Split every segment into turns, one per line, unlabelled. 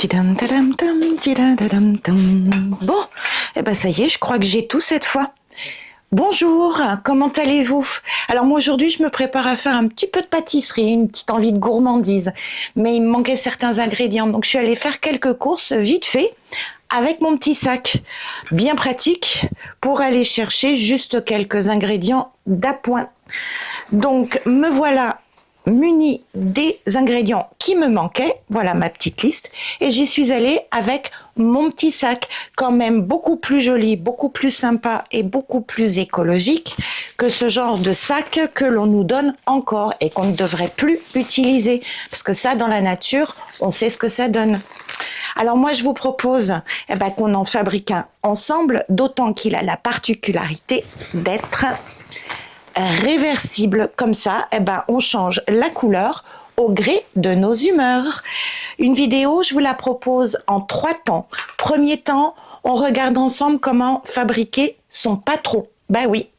Tidam, tadam, tam, tidadadam, tam. Bon, eh ben ça y est, je crois que j'ai tout cette fois. Bonjour, comment allez-vous? Alors moi aujourd'hui je me prépare à faire un petit peu de pâtisserie, une petite envie de gourmandise, mais il me manquait certains ingrédients, donc je suis allée faire quelques courses vite fait avec mon petit sac, bien pratique pour aller chercher juste quelques ingrédients d'appoint. Donc me voilà munie des ingrédients qui me manquaient, voilà ma petite liste, et j'y suis allée avec mon petit sac, quand même beaucoup plus joli, beaucoup plus sympa et beaucoup plus écologique que ce genre de sac que l'on nous donne encore et qu'on ne devrait plus utiliser, parce que ça dans la nature, on sait ce que ça donne. Alors moi je vous propose qu'on en fabrique un ensemble, d'autant qu'il a la particularité d'être réversible. Comme ça, on change la couleur au gré de nos humeurs. Une vidéo, je vous la propose en 3 temps. Premier temps, on regarde ensemble comment fabriquer son patron. Ben oui,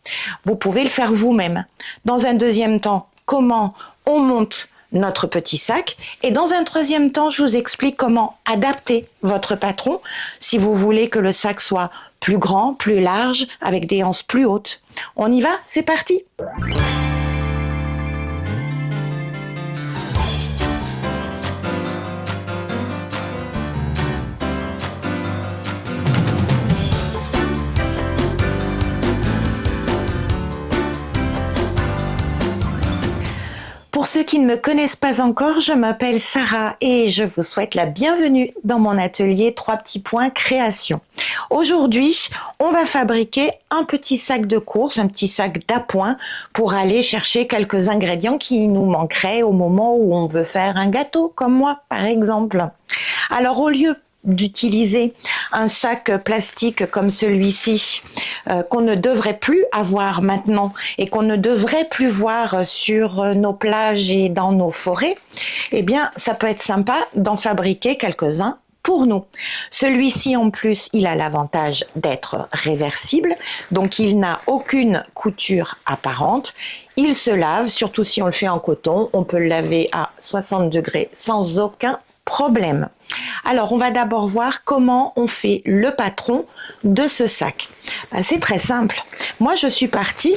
vous pouvez le faire vous-même. Dans un deuxième temps, comment on monte notre petit sac. Et dans un troisième temps, je vous explique comment adapter votre patron si vous voulez que le sac soit plus grand, plus large, avec des anses plus hautes. On y va? C'est parti! Pour ceux qui ne me connaissent pas encore, je m'appelle Sarah et je vous souhaite la bienvenue dans mon atelier 3 petits points création. Aujourd'hui, on va fabriquer un petit sac de course, un petit sac d'appoint pour aller chercher quelques ingrédients qui nous manqueraient au moment où on veut faire un gâteau, comme moi par exemple. Alors au lieu d'utiliser un sac plastique comme celui-ci qu'on ne devrait plus avoir maintenant et qu'on ne devrait plus voir sur nos plages et dans nos forêts, eh bien ça peut être sympa d'en fabriquer quelques-uns pour nous. Celui-ci en plus, il a l'avantage d'être réversible, donc il n'a aucune couture apparente. Il se lave, surtout si on le fait en coton, on peut le laver à 60 degrés sans aucun problème. Alors, on va d'abord voir comment on fait le patron de ce sac. C'est très simple. Moi, je suis partie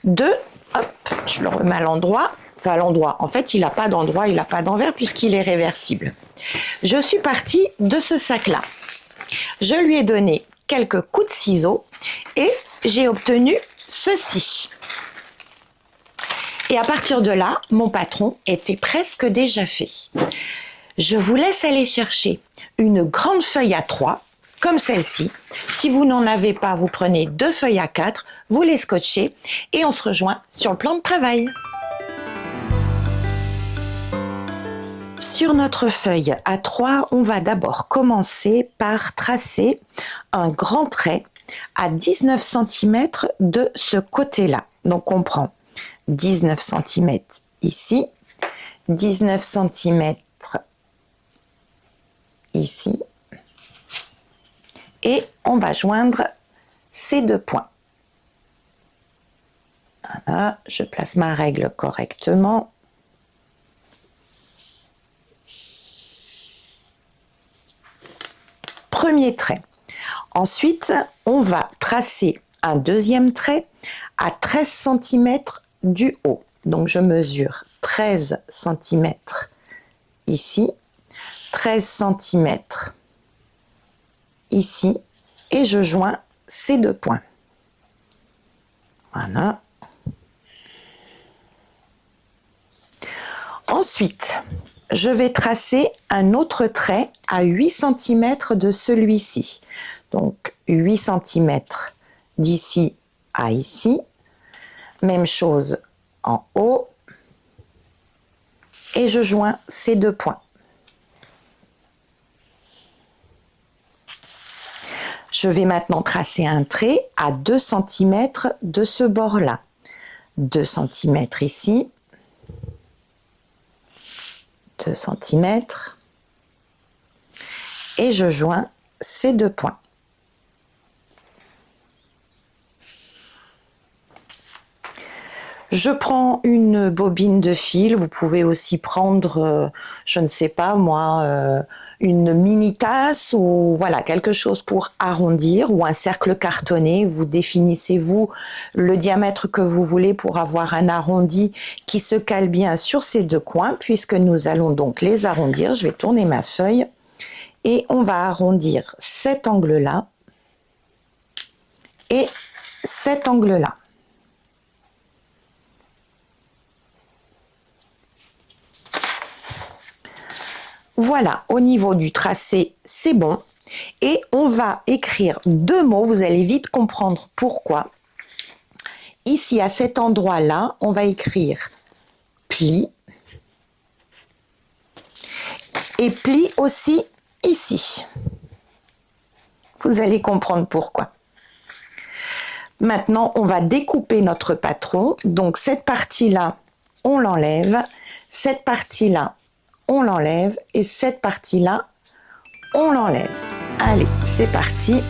je le remets à l'endroit, en fait, il n'a pas d'endroit, il n'a pas d'envers puisqu'il est réversible. Je suis partie de ce sac-là. Je lui ai donné quelques coups de ciseaux et j'ai obtenu ceci. Et à partir de là, mon patron était presque déjà fait. Je vous laisse aller chercher une grande feuille A3, comme celle-ci. Si vous n'en avez pas, vous prenez 2 feuilles A4, vous les scotchez et on se rejoint sur le plan de travail. Sur notre feuille A3, on va d'abord commencer par tracer un grand trait à 19 cm de ce côté-là. Donc on prend 19 cm ici, 19 cm ici, et on va joindre ces 2 points. Voilà, je place ma règle correctement. Premier trait. Ensuite, on va tracer un deuxième trait à 13 cm du haut. Donc je mesure 13 cm ici, 13 cm ici, et je joins ces 2 points. Voilà. Ensuite, je vais tracer un autre trait à 8 cm de celui-ci. Donc 8 cm d'ici à ici. Même chose en haut. Et je joins ces 2 points. Je vais maintenant tracer un trait à 2 cm de ce bord-là. 2 cm ici. 2 cm. Et je joins ces 2 points. Je prends une bobine de fil, vous pouvez aussi prendre, je ne sais pas moi, une mini tasse ou voilà, quelque chose pour arrondir ou un cercle cartonné. Vous définissez vous le diamètre que vous voulez pour avoir un arrondi qui se cale bien sur ces deux coins, puisque nous allons donc les arrondir. Je vais tourner ma feuille et on va arrondir cet angle-là et cet angle-là. Voilà, au niveau du tracé, c'est bon. Et on va écrire deux mots, vous allez vite comprendre pourquoi. Ici, à cet endroit-là, on va écrire pli. Et pli aussi ici. Vous allez comprendre pourquoi. Maintenant, on va découper notre patron. Donc, cette partie-là, on l'enlève. Cette partie-là, on l'enlève. Et cette partie-là, on l'enlève. Allez, c'est parti.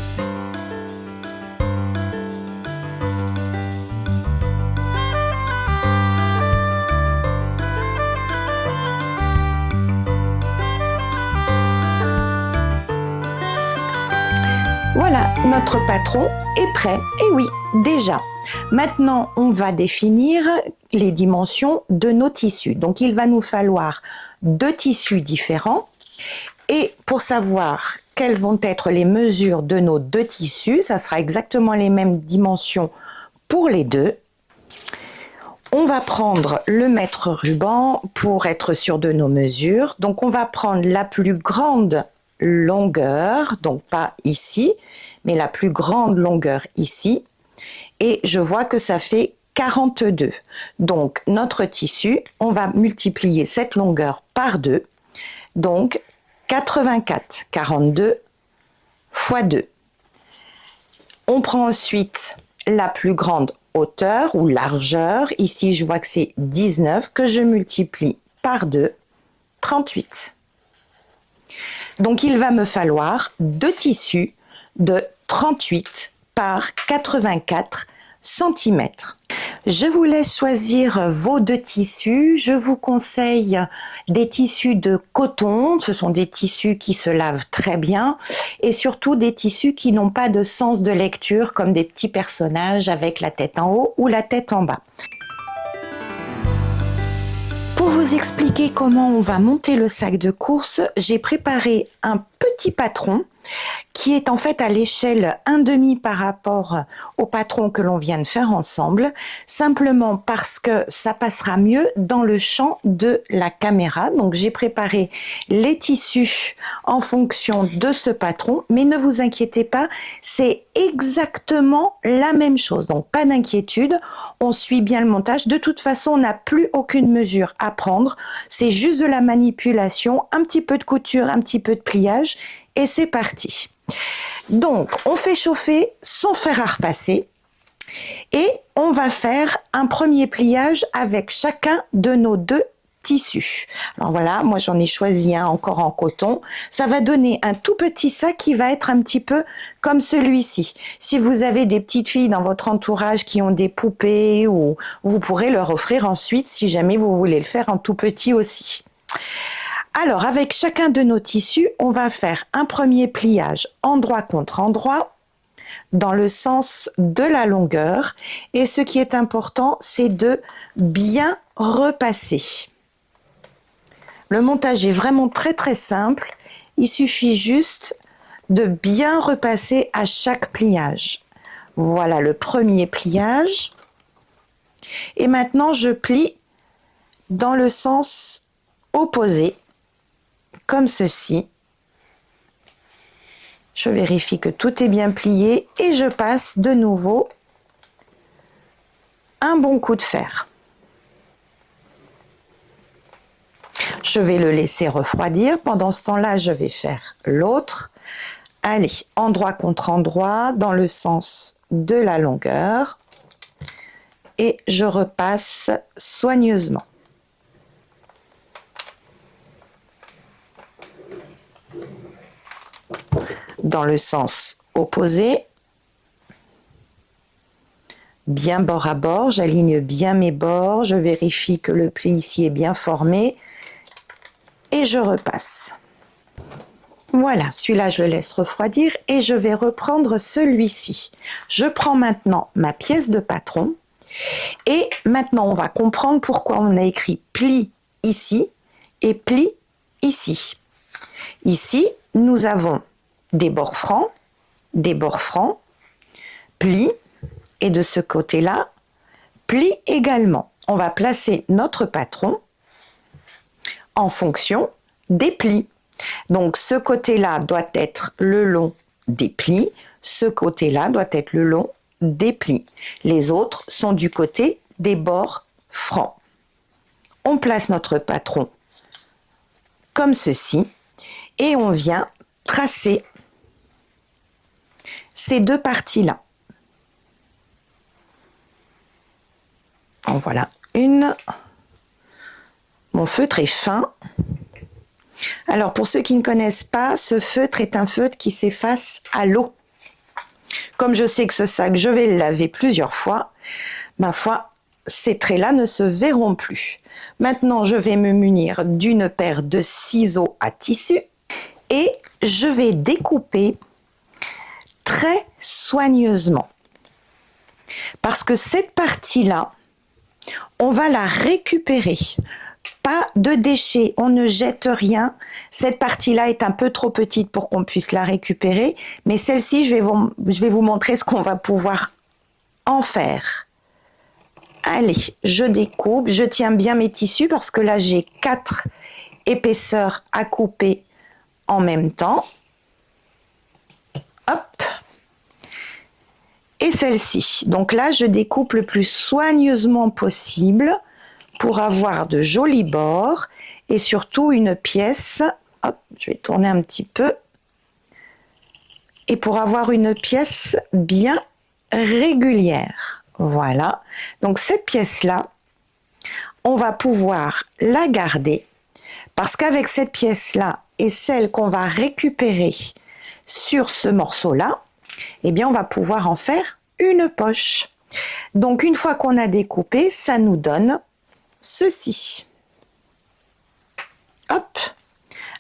Voilà, notre patron est prêt. Et oui, déjà. Maintenant, on va définir les dimensions de nos tissus. Donc, il va nous falloir deux tissus différents. Et pour savoir quelles vont être les mesures de nos deux tissus, ça sera exactement les mêmes dimensions pour les deux. On va prendre le mètre ruban pour être sûr de nos mesures. Donc, on va prendre la plus grande longueur, donc pas ici, mais la plus grande longueur ici. Et je vois que ça fait 42. Donc, notre tissu, on va multiplier cette longueur par 2. Donc, 84, 42 fois 2. On prend ensuite la plus grande hauteur ou largeur. Ici, je vois que c'est 19 que je multiplie par 2, 38. Donc, il va me falloir deux tissus de 38 par 84 cm. Je vous laisse choisir vos deux tissus. Je vous conseille des tissus de coton. Ce sont des tissus qui se lavent très bien et surtout des tissus qui n'ont pas de sens de lecture comme des petits personnages avec la tête en haut ou la tête en bas. Pour vous expliquer comment on va monter le sac de course, j'ai préparé un petit patron qui est en fait à l'échelle 1,5 par rapport au patron que l'on vient de faire ensemble, simplement parce que ça passera mieux dans le champ de la caméra. Donc j'ai préparé les tissus en fonction de ce patron, mais ne vous inquiétez pas, c'est exactement la même chose. Donc pas d'inquiétude, on suit bien le montage. De toute façon, on n'a plus aucune mesure à prendre, c'est juste de la manipulation, un petit peu de couture, un petit peu de pliage, et c'est parti. Donc, on fait chauffer son fer à repasser et on va faire un premier pliage avec chacun de nos deux tissus. Alors voilà, moi j'en ai choisi un encore en coton. Ça va donner un tout petit sac qui va être un petit peu comme celui-ci. Si vous avez des petites filles dans votre entourage qui ont des poupées, ou vous pourrez leur offrir ensuite si jamais vous voulez le faire en tout petit aussi. Alors, avec chacun de nos tissus, on va faire un premier pliage endroit contre endroit dans le sens de la longueur. Et ce qui est important, c'est de bien repasser. Le montage est vraiment très très simple. Il suffit juste de bien repasser à chaque pliage. Voilà le premier pliage. Et maintenant, je plie dans le sens opposé. Comme ceci. Je vérifie que tout est bien plié et je passe de nouveau un bon coup de fer. Je vais le laisser refroidir. Pendant ce temps-là, je vais faire l'autre. Allez, endroit contre endroit, dans le sens de la longueur. Et je repasse soigneusement. Dans le sens opposé, bien bord à bord, j'aligne bien mes bords, je vérifie que le pli ici est bien formé et je repasse. Voilà, celui-là, je le laisse refroidir et je vais reprendre celui-ci. Je prends maintenant ma pièce de patron et maintenant, on va comprendre pourquoi on a écrit pli ici et pli ici. Ici, nous avons des bords francs, pli et de ce côté-là, pli également. On va placer notre patron en fonction des plis. Donc, ce côté-là doit être le long des plis, ce côté-là doit être le long des plis. Les autres sont du côté des bords francs. On place notre patron comme ceci et on vient tracer ces deux parties-là. En voilà une. Mon feutre est fin. Alors, pour ceux qui ne connaissent pas, ce feutre est un feutre qui s'efface à l'eau. Comme je sais que ce sac, je vais le laver plusieurs fois, ma foi, ces traits-là ne se verront plus. Maintenant, je vais me munir d'une paire de ciseaux à tissu et je vais découper très soigneusement. Parce que cette partie-là, on va la récupérer. Pas de déchets, on ne jette rien. Cette partie-là est un peu trop petite pour qu'on puisse la récupérer, mais celle-ci, je vais vous montrer ce qu'on va pouvoir en faire. Allez, je découpe, je tiens bien mes tissus parce que là, j'ai 4 épaisseurs à couper en même temps. Hop. Et celle-ci. Donc là, je découpe le plus soigneusement possible pour avoir de jolis bords et surtout une pièce, hop, je vais tourner un petit peu, et pour avoir une pièce bien régulière. Voilà, donc cette pièce-là, on va pouvoir la garder parce qu'avec cette pièce-là et celle qu'on va récupérer sur ce morceau-là, eh bien, on va pouvoir en faire une poche. Donc, une fois qu'on a découpé, ça nous donne ceci. Hop.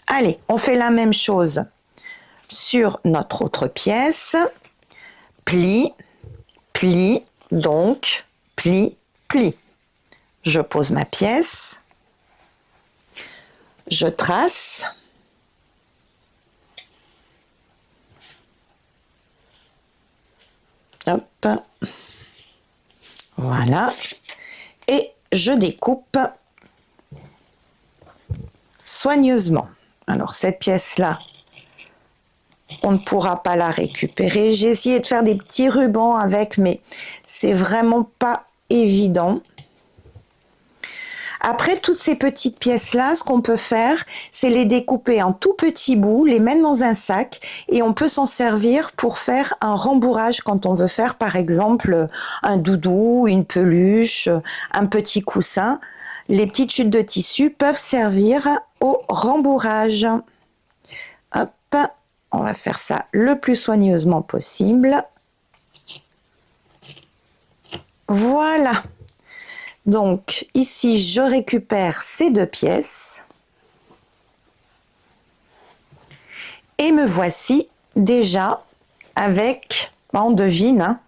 Allez, on fait la même chose sur notre autre pièce. Pli, pli, donc pli, pli. Je pose ma pièce. Je trace. Hop. Voilà. Et je découpe soigneusement. Alors cette pièce-là, on ne pourra pas la récupérer. J'ai essayé de faire des petits rubans avec, mais c'est vraiment pas évident. Après, toutes ces petites pièces-là, ce qu'on peut faire, c'est les découper en tout petits bouts, les mettre dans un sac et on peut s'en servir pour faire un rembourrage quand on veut faire, par exemple, un doudou, une peluche, un petit coussin. Les petites chutes de tissu peuvent servir au rembourrage. Hop, on va faire ça le plus soigneusement possible. Voilà. Donc ici, je récupère ces deux pièces et me voici déjà avec, on devine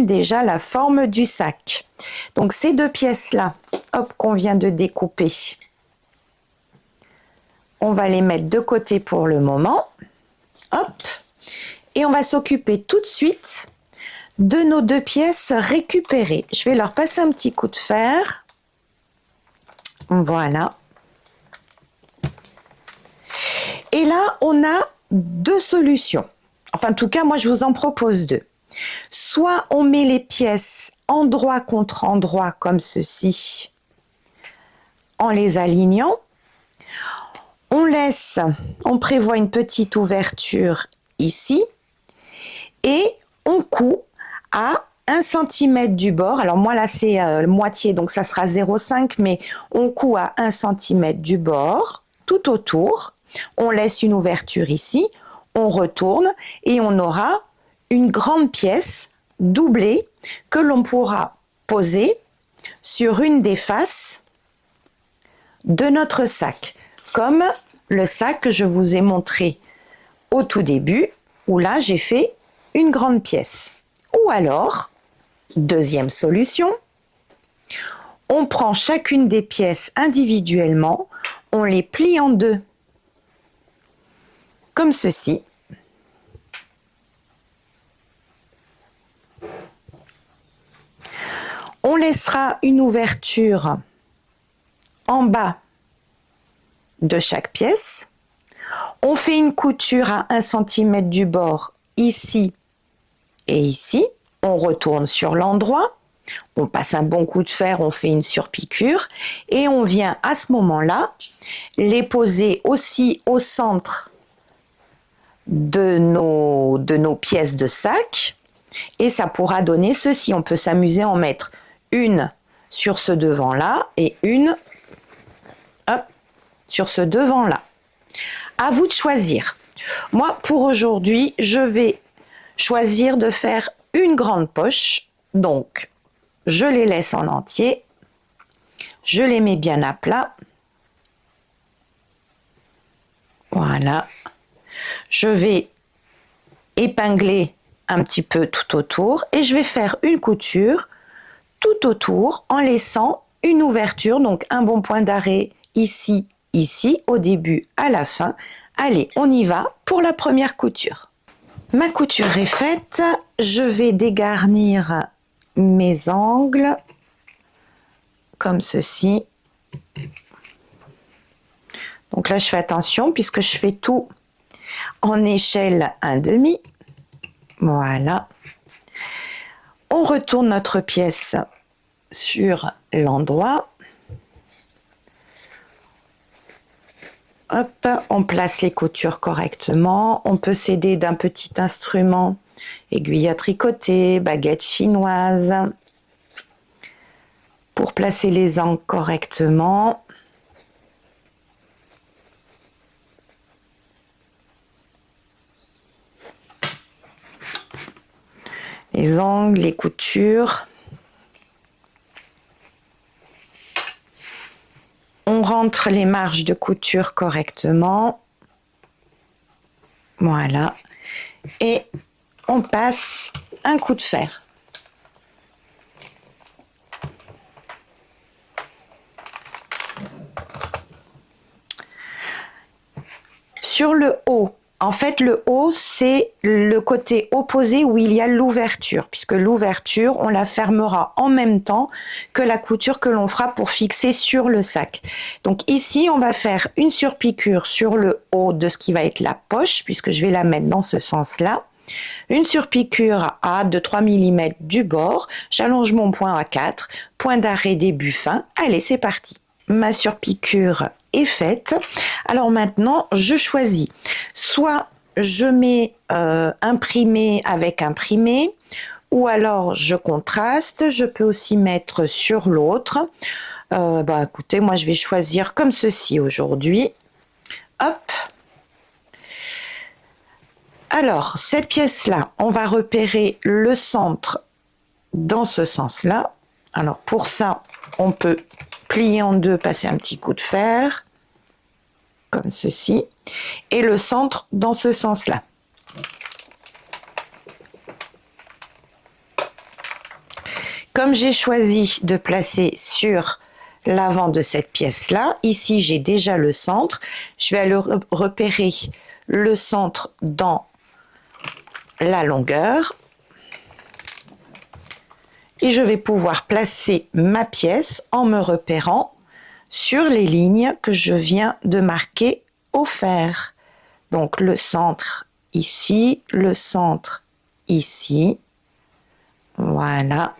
déjà la forme du sac. Donc ces deux pièces-là, hop, qu'on vient de découper, on va les mettre de côté pour le moment. Hop, et on va s'occuper tout de suite de nos deux pièces récupérées. Je vais leur passer un petit coup de fer. Voilà. Et là, on a deux solutions. Enfin, en tout cas, moi, je vous en propose deux. Soit on met les pièces endroit contre endroit comme ceci, en les alignant. On prévoit une petite ouverture ici et on coud à 1 cm du bord. Alors moi là c'est moitié, donc ça sera 0,5, mais on coud à 1 cm du bord, tout autour. On laisse une ouverture ici, on retourne et on aura une grande pièce doublée que l'on pourra poser sur une des faces de notre sac, comme le sac que je vous ai montré au tout début, où là j'ai fait une grande pièce. Ou alors, deuxième solution, on prend chacune des pièces individuellement, on les plie en deux, comme ceci. On laissera une ouverture en bas de chaque pièce. On fait une couture à 1 cm du bord ici et ici. On retourne sur l'endroit. On passe un bon coup de fer, on fait une surpiqûre et on vient à ce moment-là les poser aussi au centre de nos pièces de sac et ça pourra donner ceci. On peut s'amuser à en mettre une sur ce devant-là et une sur ce devant-là. À vous de choisir. Moi, pour aujourd'hui, je vais choisir de faire une grande poche. Donc, je les laisse en entier. Je les mets bien à plat. Voilà. Je vais épingler un petit peu tout autour et je vais faire une couture tout autour en laissant une ouverture, donc un bon point d'arrêt ici, ici, au début, à la fin. Allez, on y va pour la première couture. Ma couture est faite, je vais dégarnir mes angles comme ceci. Donc là, je fais attention puisque je fais tout en échelle 1/2. Voilà. On retourne notre pièce sur l'endroit. Hop, on place les coutures correctement. On peut s'aider d'un petit instrument, aiguille à tricoter, baguette chinoise, pour placer les angles correctement. Les angles, les coutures. On rentre les marges de couture correctement. Voilà. Et on passe un coup de fer. Sur le haut, en fait, le haut, c'est le côté opposé où il y a l'ouverture, puisque l'ouverture, on la fermera en même temps que la couture que l'on fera pour fixer sur le sac. Donc ici, on va faire une surpiqûre sur le haut de ce qui va être la poche, puisque je vais la mettre dans ce sens-là. Une surpiqûre à 2-3 mm du bord. J'allonge mon point à 4, point d'arrêt début fin. Allez, c'est parti. Ma surpiqûre est faite. Alors maintenant, je choisis. Soit je mets imprimé avec imprimé, ou alors je contraste. Je peux aussi mettre sur l'autre. Écoutez, moi je vais choisir comme ceci aujourd'hui. Hop. Alors, cette pièce-là, on va repérer le centre dans ce sens-là. Alors, pour ça, on peut plier en deux, passer un petit coup de fer, comme ceci, et le centre dans ce sens-là. Comme j'ai choisi de placer sur l'avant de cette pièce-là, ici j'ai déjà le centre, je vais aller repérer le centre dans la longueur et je vais pouvoir placer ma pièce en me repérant sur les lignes que je viens de marquer au fer. Donc le centre ici, le centre ici. Voilà.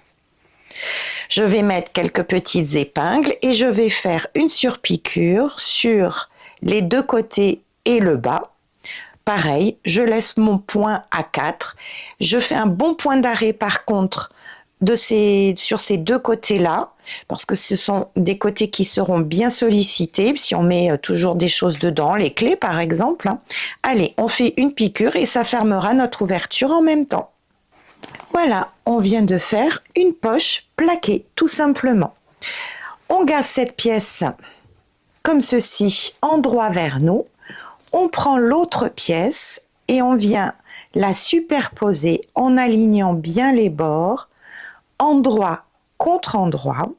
Je vais mettre quelques petites épingles et je vais faire une surpiqûre sur les deux côtés et le bas. Pareil, je laisse mon point à 4. Je fais un bon point d'arrêt par contre sur ces deux côtés-là, parce que ce sont des côtés qui seront bien sollicités, si on met toujours des choses dedans, les clés par exemple. Allez, on fait une piqûre et ça fermera notre ouverture en même temps. Voilà, on vient de faire une poche plaquée, tout simplement. On garde cette pièce comme ceci, en droit vers nous. on prend l'autre pièce et on vient la superposer en alignant bien les bords, endroit contre endroit.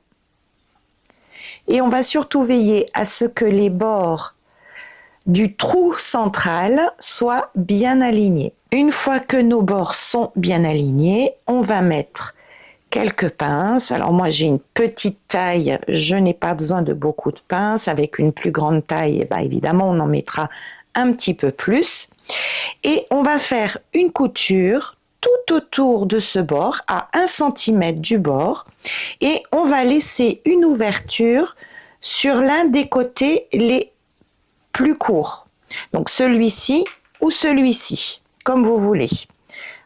Et on va surtout veiller à ce que les bords du trou central soient bien alignés. Une fois que nos bords sont bien alignés, on va mettre quelques pinces. Alors moi j'ai une petite taille, je n'ai pas besoin de beaucoup de pinces. Avec une plus grande taille, évidemment on en mettra un petit peu plus. Et on va faire une couture tout autour de ce bord à 1 cm du bord et on va laisser une ouverture sur l'un des côtés les plus courts. Donc celui-ci ou celui-ci, comme vous voulez.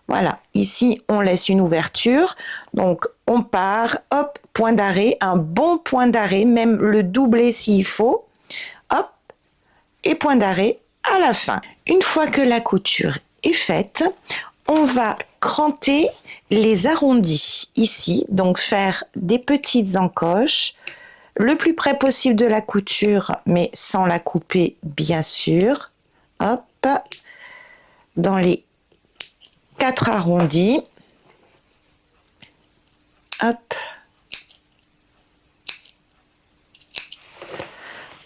Voilà, ici on laisse une ouverture, donc on part, hop, point d'arrêt, un bon point d'arrêt, même le doubler s'il faut, hop, et point d'arrêt à la fin. Une fois que la couture est faite, on va cranter les arrondis ici, donc faire des petites encoches, le plus près possible de la couture, mais sans la couper bien sûr, hop, dans les 4 arrondis, hop,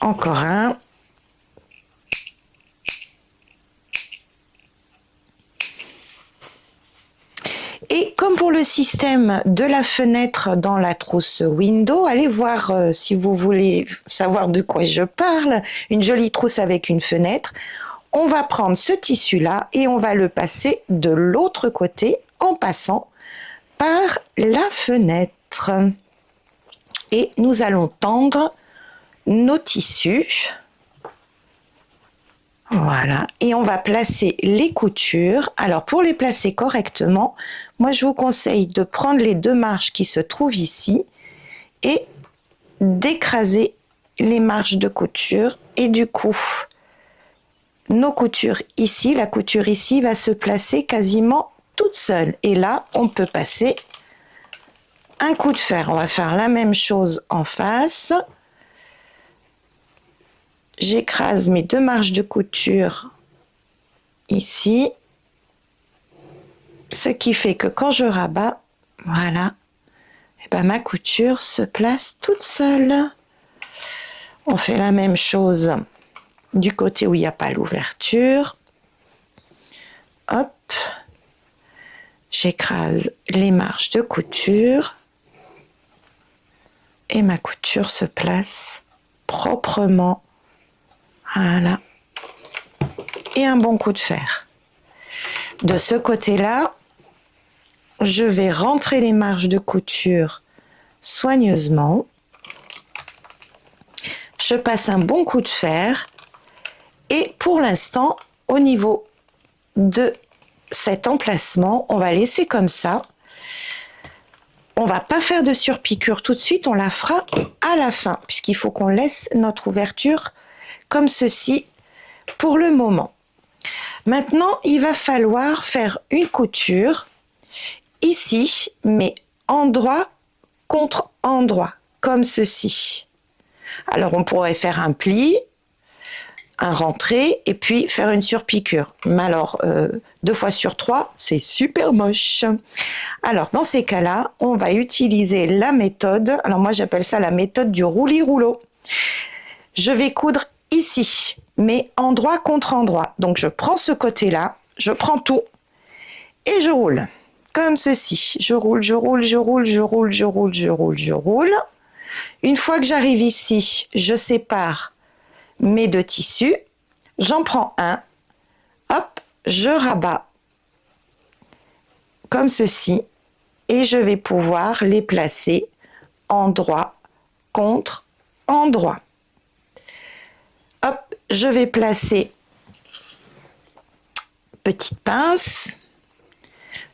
encore un, et comme pour le système de la fenêtre dans la trousse Window, allez voir si vous voulez savoir de quoi je parle, une jolie trousse avec une fenêtre. On va prendre ce tissu-là et on va le passer de l'autre côté en passant par la fenêtre. Et nous allons tendre nos tissus. Voilà. Et on va placer les coutures. Alors, pour les placer correctement, moi, je vous conseille de prendre les 2 marges qui se trouvent ici et d'écraser les marges de couture. Et du coup, nos coutures ici, la couture ici va se placer quasiment toute seule. Et là, on peut passer un coup de fer. On va faire la même chose en face. J'écrase mes 2 marges de couture ici. Ce qui fait que quand je rabats, voilà, ma couture se place toute seule. On fait la même chose du côté où il n'y a pas l'ouverture. Hop, j'écrase les marges de couture et ma couture se place proprement. Voilà. Et un bon coup de fer. De ce côté-là, je vais rentrer les marges de couture soigneusement. Je passe un bon coup de fer. Et pour l'instant, au niveau de cet emplacement, on va laisser comme ça. On va pas faire de surpiqûre tout de suite, on la fera à la fin, puisqu'il faut qu'on laisse notre ouverture comme ceci pour le moment. Maintenant, il va falloir faire une couture ici, mais endroit contre endroit, comme ceci. Alors, on pourrait faire un pli, un rentré, et puis faire une surpiqûre. Mais alors, 2 fois sur 3, c'est super moche. Alors, dans ces cas-là, on va utiliser la méthode, alors moi j'appelle ça la méthode du roulis-rouleau. Je vais coudre ici, mais endroit contre endroit. Donc, je prends ce côté-là, je prends tout, et je roule. Comme ceci. Je roule, je roule, je roule, je roule, je roule, je roule, je roule. Une fois que j'arrive ici, je sépare mes 2 tissus. J'en prends un. Hop, je rabats comme ceci. Et je vais pouvoir les placer endroit contre endroit. Hop, je vais placer petite pince.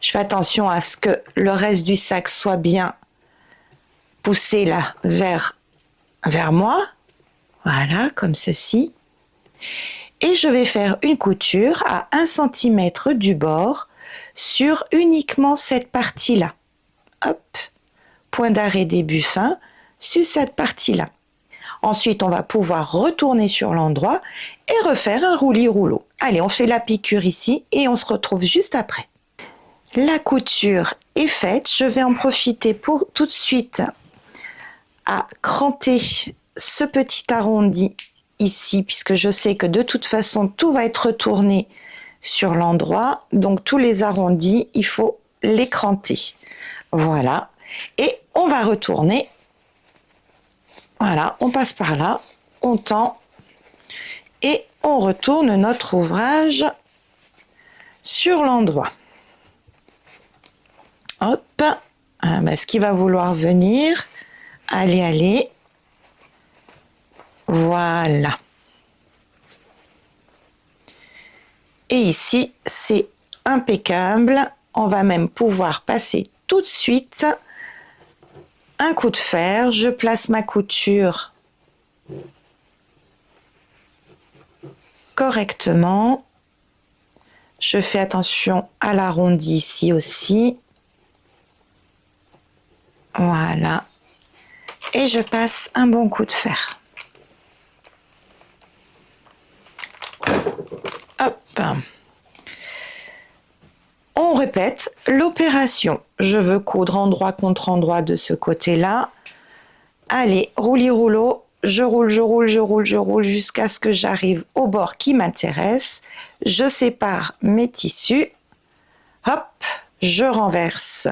Je fais attention à ce que le reste du sac soit bien poussé là vers moi. Voilà, comme ceci. Et je vais faire une couture à 1 cm du bord sur uniquement cette partie-là. Hop, point d'arrêt début fin sur cette partie-là. Ensuite, on va pouvoir retourner sur l'endroit et refaire un roulis-rouleau. Allez, on fait la piqûre ici et on se retrouve juste après. La couture est faite. Je vais en profiter pour tout de suite à cranter ce petit arrondi ici, puisque je sais que de toute façon, tout va être retourné sur l'endroit. Donc, tous les arrondis, il faut les cranter. Voilà. Et on va retourner. Voilà, on passe par là, on tend et on retourne notre ouvrage sur l'endroit. Hop, ce qui va vouloir venir, allez, voilà. Et ici, c'est impeccable. On va même pouvoir passer tout de suite un coup de fer. Je place ma couture correctement. Je fais attention à l'arrondi ici aussi. Voilà. Et je passe un bon coup de fer. Hop. On répète l'opération. Je veux coudre endroit contre endroit de ce côté-là. Allez, roulis-rouleau. Je roule jusqu'à ce que j'arrive au bord qui m'intéresse. Je sépare mes tissus. Hop, je renverse.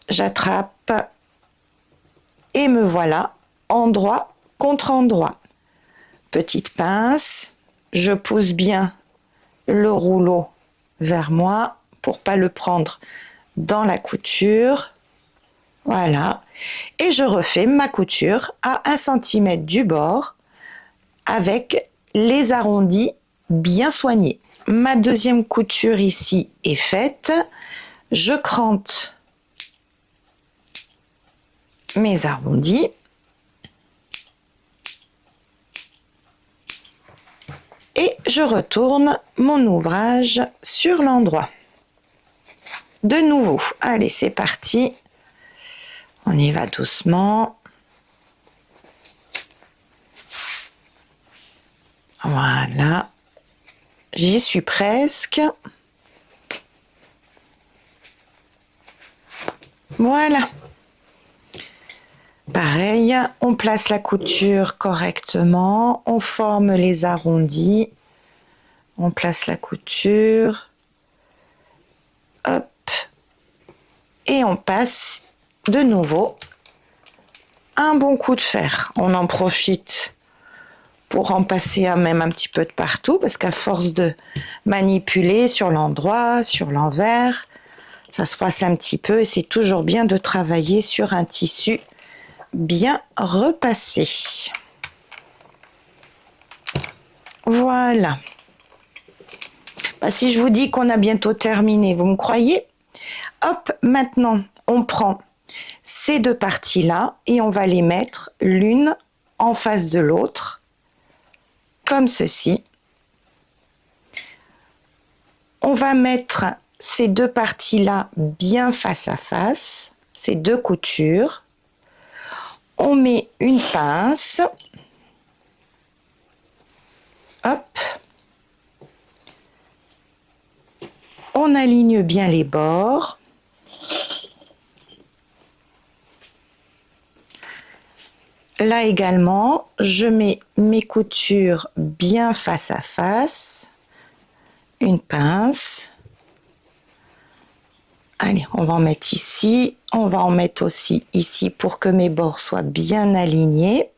J'attrape. Et me voilà, endroit contre endroit. Petite pince. Je pousse bien le rouleau vers moi pour pas le prendre dans la couture. Voilà. Et je refais ma couture à 1 cm du bord avec les arrondis bien soignés. Ma deuxième couture ici est faite. Je crante mes arrondis. Et je retourne mon ouvrage sur l'endroit. De nouveau, allez, c'est parti. On y va doucement. Voilà. J'y suis presque. Voilà. Pareil, on place la couture correctement, on forme les arrondis, on place la couture, hop, et on passe de nouveau un bon coup de fer. On en profite pour en passer même un petit peu de partout, parce qu'à force de manipuler sur l'endroit, sur l'envers, ça se froisse un petit peu et c'est toujours bien de travailler sur un tissu bien repassé. Voilà. Si je vous dis qu'on a bientôt terminé, vous me croyez? Hop, maintenant, on prend ces deux parties-là et on va les mettre l'une en face de l'autre, comme ceci. On va mettre ces deux parties-là bien face à face, ces deux coutures. On met une pince. Hop. On aligne bien les bords. Là également, je mets mes coutures bien face à face. Une pince. Allez, on va en mettre ici. On va en mettre aussi ici pour que mes bords soient bien alignés.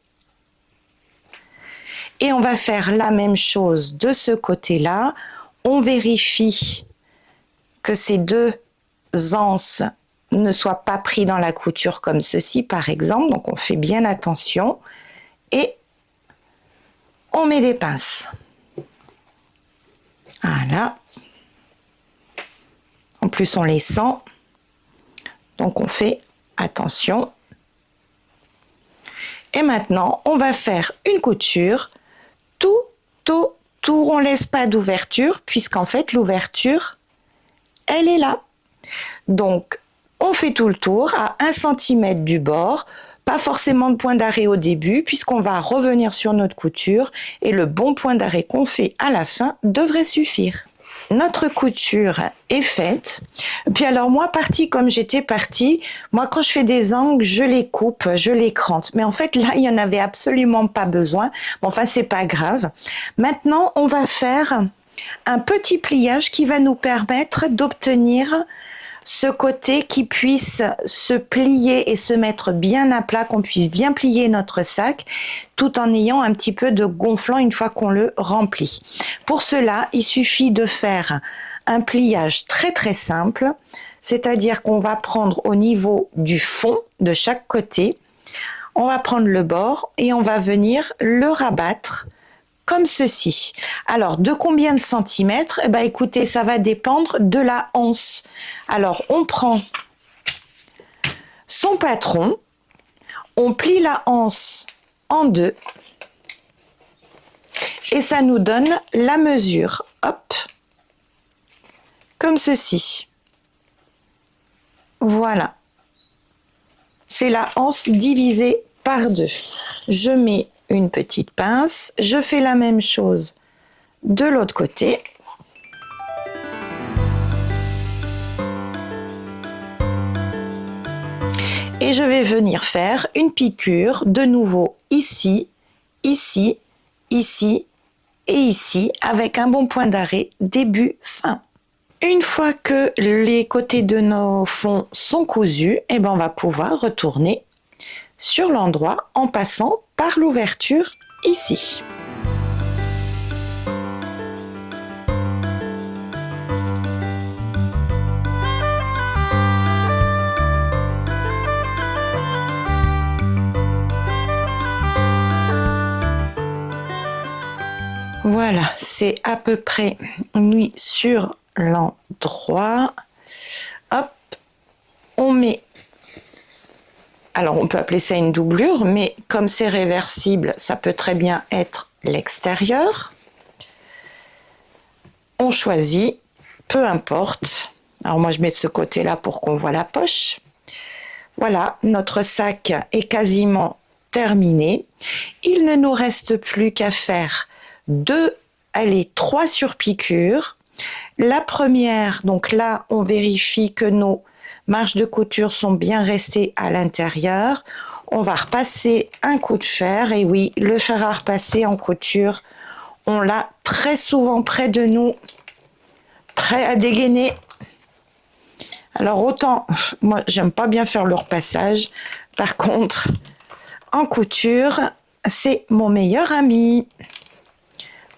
Et on va faire la même chose de ce côté-là. On vérifie que ces deux anses ne soient pas pris dans la couture comme ceci, par exemple. Donc, on fait bien attention. Et on met des pinces. Voilà. En plus, on les sent. Donc, on fait attention. Et maintenant, on va faire une couture tout autour. On ne laisse pas d'ouverture, puisqu'en fait, l'ouverture, elle est là. Donc, on fait tout le tour à 1 cm du bord Pas forcément de point d'arrêt au début puisqu'on va revenir sur notre couture et le bon point d'arrêt qu'on fait à la fin devrait suffire. Notre couture est faite. Puis alors moi, partie comme j'étais partie, moi quand je fais des angles, je les coupe, je les crante. Mais en fait là, il n'y en avait absolument pas besoin. Bon, enfin, c'est pas grave. Maintenant, on va faire un petit pliage qui va nous permettre d'obtenir ce côté qui puisse se plier et se mettre bien à plat, qu'on puisse bien plier notre sac, tout en ayant un petit peu de gonflant une fois qu'on le remplit. Pour cela, il suffit de faire un pliage très très simple, c'est-à-dire qu'on va prendre au niveau du fond de chaque côté, on va prendre le bord et on va venir le rabattre comme ceci. Alors, de combien de centimètres? Eh ben, écoutez, ça va dépendre de la anse. Alors, on prend son patron, on plie la anse en deux et ça nous donne la mesure. Hop, comme ceci. Voilà. C'est la anse divisée par deux. Je mets une petite pince, je fais la même chose de l'autre côté. Et je vais venir faire une piqûre de nouveau ici, ici, ici et ici avec un bon point d'arrêt début-fin. Une fois que les côtés de nos fonds sont cousus, eh ben on va pouvoir retourner sur l'endroit en passant par l'ouverture ici. Voilà, c'est à peu près mis sur l'endroit. Hop, on met. Alors, on peut appeler ça une doublure, mais comme c'est réversible, ça peut très bien être l'extérieur. On choisit, peu importe. Alors, moi, je mets de ce côté-là pour qu'on voit la poche. Voilà, notre sac est quasiment terminé. Il ne nous reste plus qu'à faire 3 surpiqûres. La première, donc là, on vérifie que nos marges de couture sont bien restées à l'intérieur. On va repasser un coup de fer. Et oui, le fer à repasser en couture, on l'a très souvent près de nous, prêt à dégainer. Alors autant, moi, j'aime pas bien faire le repassage. Par contre, en couture, c'est mon meilleur ami.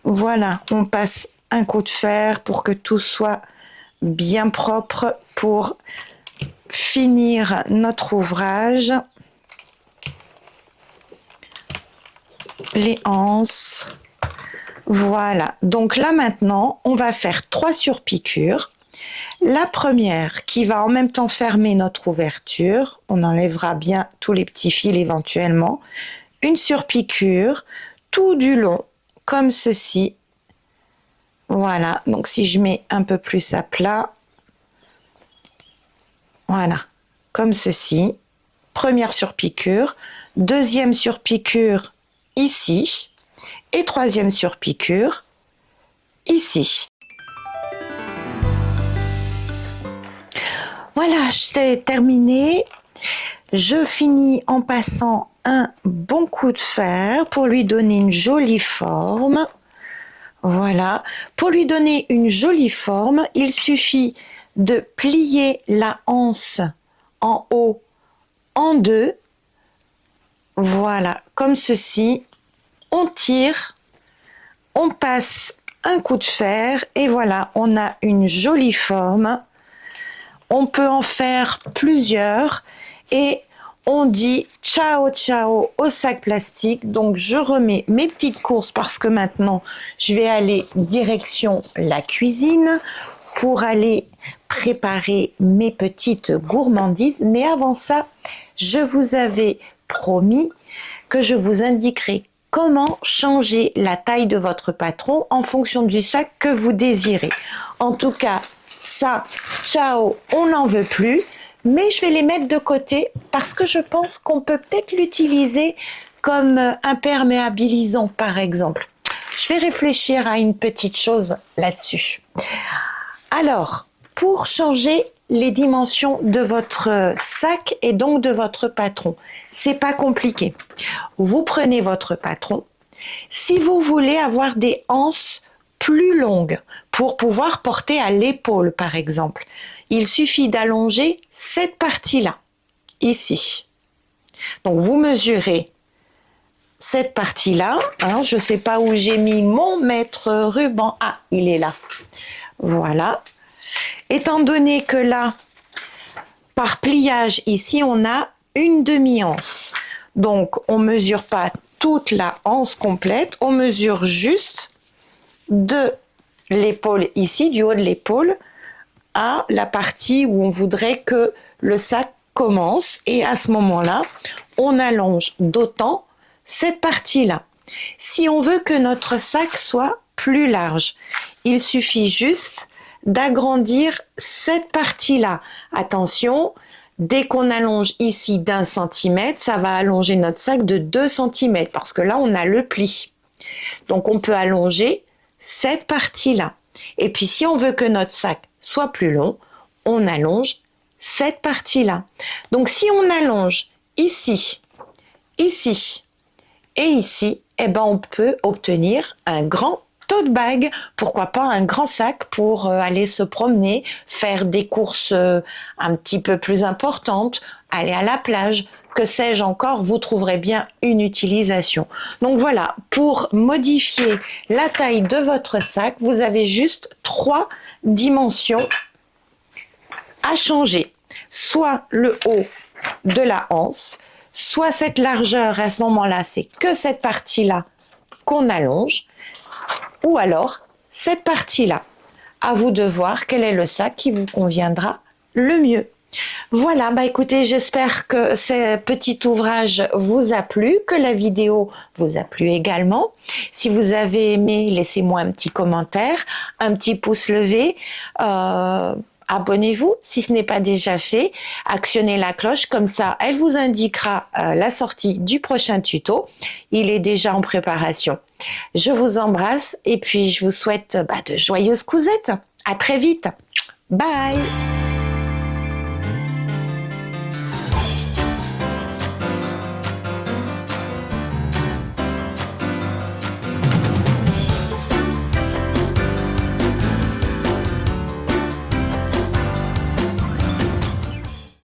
Voilà, on passe un coup de fer pour que tout soit bien propre pour finir notre ouvrage. Les anses. Voilà, donc là maintenant, on va faire 3 surpiqûres. La première qui va en même temps fermer notre ouverture, on enlèvera bien tous les petits fils éventuellement. Une surpiqûre tout du long, comme ceci. Voilà, donc si je mets un peu plus à plat, voilà, comme ceci. Première surpiqûre, deuxième surpiqûre ici et troisième surpiqûre ici. Voilà, j'ai terminé. Je finis en passant un bon coup de fer pour lui donner une jolie forme. Voilà, pour lui donner une jolie forme, il suffit de plier la anse en haut en deux. Voilà, comme ceci. On tire, on passe un coup de fer et voilà, on a une jolie forme. On peut en faire plusieurs et on dit ciao ciao au sac plastique. Donc je remets mes petites courses parce que maintenant je vais aller direction la cuisine pour aller préparer mes petites gourmandises. Mais avant ça, je vous avais promis que je vous indiquerai comment changer la taille de votre patron en fonction du sac que vous désirez. En tout cas, ça, ciao, on n'en veut plus. mais je vais les mettre de côté parce que je pense qu'on peut peut-être l'utiliser comme imperméabilisant par exemple. Je vais réfléchir à une petite chose là-dessus. Alors, pour changer les dimensions de votre sac et donc de votre patron, c'est pas compliqué. Vous prenez votre patron. Si vous voulez avoir des anses plus longues pour pouvoir porter à l'épaule, par exemple, il suffit d'allonger cette partie-là, ici. Donc, vous mesurez cette partie-là. Je ne sais pas où j'ai mis mon mètre ruban. Ah, il est là. Voilà. Étant donné que là, par pliage, ici, on a une demi-anse. Donc, on ne mesure pas toute la anse complète, on mesure juste de l'épaule ici, du haut de l'épaule, à la partie où on voudrait que le sac commence. Et à ce moment-là, on allonge d'autant cette partie-là. Si on veut que notre sac soit plus large, il suffit juste d'agrandir cette partie-là. Attention, dès qu'on allonge ici d'1 centimètre, ça va allonger notre sac de 2 centimètres parce que là, on a le pli. Donc, on peut allonger cette partie-là. Et puis, si on veut que notre sac soit plus long, on allonge cette partie-là. Donc, si on allonge ici, ici et ici, eh ben, on peut obtenir un grand tote bag, pourquoi pas un grand sac pour aller se promener, faire des courses un petit peu plus importantes, aller à la plage, que sais-je encore, vous trouverez bien une utilisation. Donc voilà, pour modifier la taille de votre sac, vous avez juste 3 dimensions à changer. Soit le haut de la anse, soit cette largeur, à ce moment-là, c'est que cette partie-là qu'on allonge, ou alors cette partie-là. À vous de voir quel est le sac qui vous conviendra le mieux. Voilà, écoutez, j'espère que ce petit ouvrage vous a plu, que la vidéo vous a plu également. Si vous avez aimé, laissez-moi un petit commentaire, un petit pouce levé. Abonnez-vous si ce n'est pas déjà fait, actionnez la cloche, comme ça elle vous indiquera la sortie du prochain tuto. Il est déjà en préparation. Je vous embrasse et puis je vous souhaite de joyeuses cousettes. À très vite. Bye.